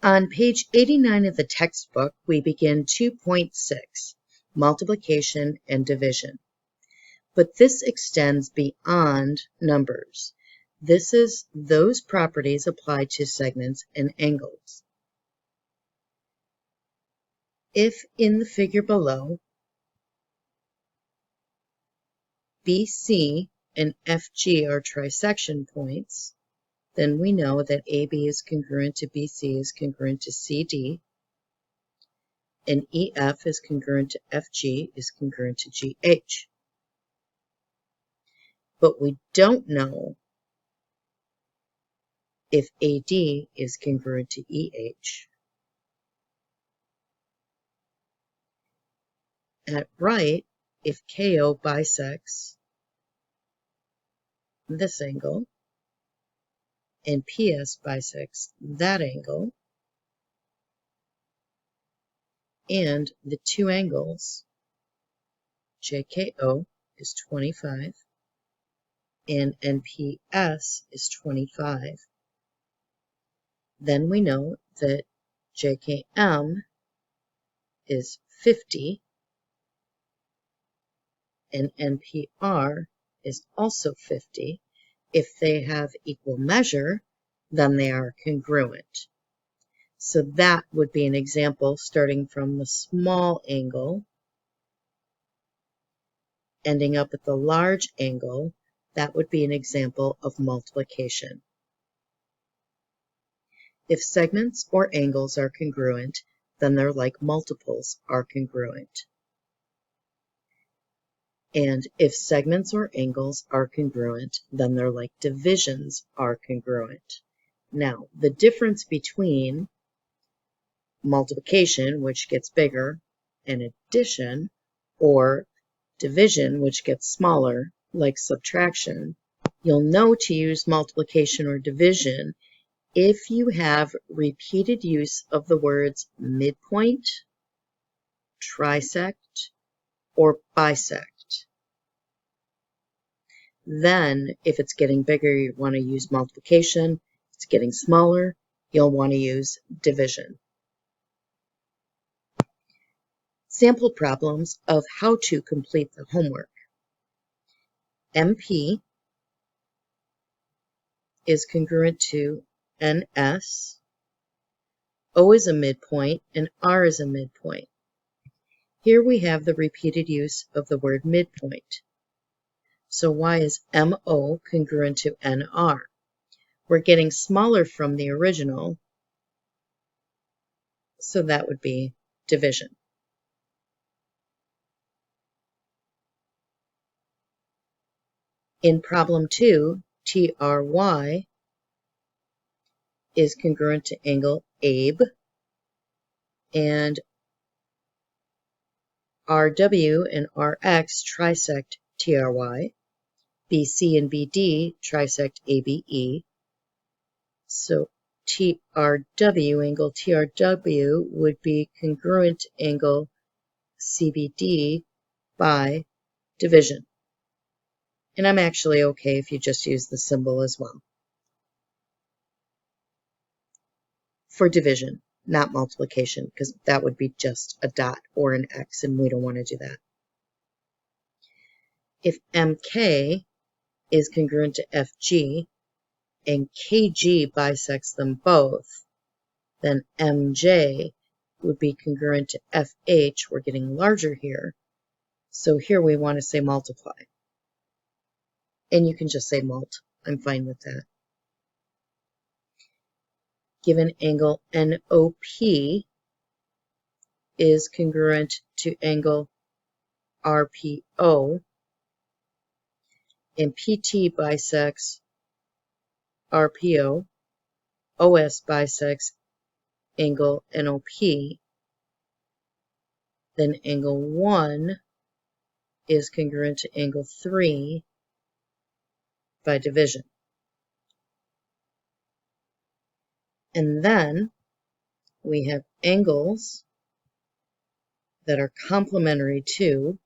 On page 89 of the textbook, we begin 2.6, multiplication and division. But this extends beyond numbers. This is those properties applied to segments and angles. If in the figure below, BC and FG are trisection points, then we know that AB is congruent to BC is congruent to CD, and EF is congruent to FG is congruent to GH. But we don't know if AD is congruent to EH. At right, if KO bisects this angle, and PS bisects that angle, and the two angles, JKO is 25, and NPS is 25, then we know that JKM is 50, and NPR is also 50. If they have equal measure, then they are congruent. So that would be an example starting from the small angle, ending up at the large angle. That would be an example of multiplication. If segments or angles are congruent, then they're like multiples are congruent. And if segments or angles are congruent, then they're like divisions are congruent. Now, the difference between multiplication, which gets bigger, and addition, or division, which gets smaller, like subtraction, you'll know to use multiplication or division if you have repeated use of the words midpoint, trisect, or bisect. Then, if it's getting bigger, you want to use multiplication. If it's getting smaller, you'll want to use division. Sample problems of how to complete the homework. MP is congruent to NS, O is a midpoint, and R is a midpoint. Here we have the repeated use of the word midpoint. So why is MO congruent to NR? We're getting smaller from the original, so that would be division. In problem 2, TRY is congruent to angle AB, and RW and RX trisect TRY. BC and BD trisect ABE. So TRW, angle TRW, would be congruent angle CBD by division. And I'm actually okay if you just use the symbol as well. For division, not multiplication, because that would be just a dot or an X, and we don't want to do that. If MK is congruent to FG, and KG bisects them both, then MJ would be congruent to FH. We're getting larger here. So here we want to say multiply. And you can just say mult. I'm fine with that. Given angle NOP is congruent to angle RPO, and PT bisects RPO, OS bisects angle NOP, then angle 1 is congruent to angle 3 by division. And then we have angles that are complementary to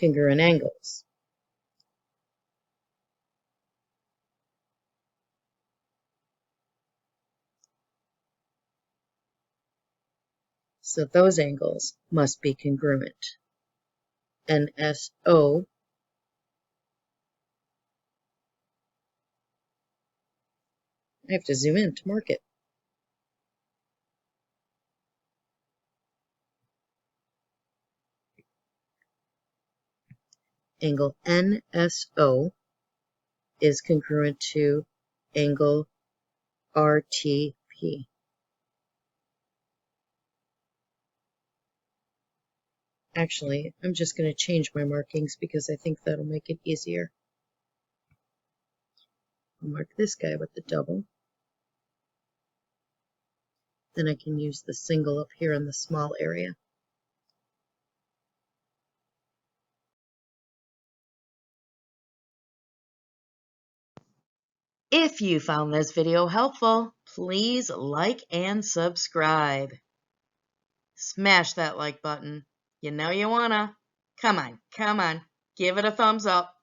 congruent angles. So those angles must be congruent. NSO I have to zoom in to mark it. Angle NSO is congruent to angle RTP. Actually, I'm just going to change my markings because I think that'll make it easier. I'll mark this guy with the double. Then I can use the single up here in the small area. If you found this video helpful, please like and subscribe. Smash that like button. You know you wanna. Come on, give it a thumbs up.